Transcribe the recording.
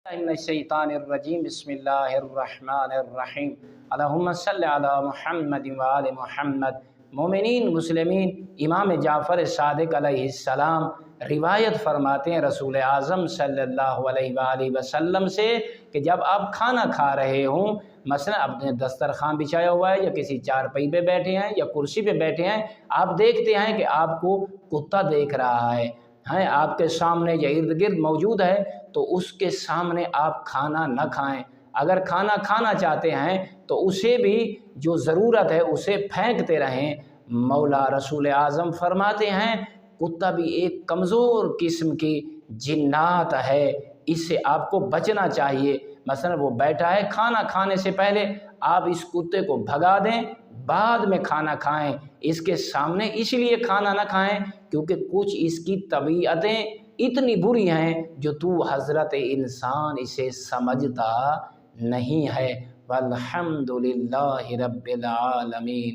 मिनश्शैतानिर्रजीम बिस्मिल्लाहिर्रहमानिर्रहीम अल्लाहुम्मा सल्लि अला मुहम्मद व आलि मुहम्मद। मोमिनीन मुस्लिमीन, इमाम जाफ़र सादिक अलैहिस्सलाम रिवायत फरमाते हैं रसूल आज़म सल्लल्लाहु अलैहि वसल्लम से कि जब आप खाना खा रहे हों, मसलन अपने दस्तरखान बिछाया हुआ है या किसी चारपाई पे बैठे हैं या कुर्सी पे बैठे हैं, आप देखते हैं कि आपको कुत्ता देख रहा है आपके सामने या इर्द गिर्द मौजूद है, तो उसके सामने आप खाना न खाएं। अगर खाना खाना चाहते हैं तो उसे भी जो ज़रूरत है उसे फेंकते रहें। मौला रसूल आज़म फरमाते हैं कुत्ता भी एक कमज़ोर किस्म की जिन्नात है, इससे आपको बचना चाहिए। मसलन वो बैठा है, खाना खाने से पहले आप इस कुत्ते को भगा दें, बाद में खाना खाएं। इसके सामने इसलिए खाना ना खाएं क्योंकि कुछ इसकी तबीयतें इतनी बुरी हैं जो तू हज़रत इंसान इसे समझता नहीं है। वल्हम्दुलिल्लाहि रब्बिल आलमीन।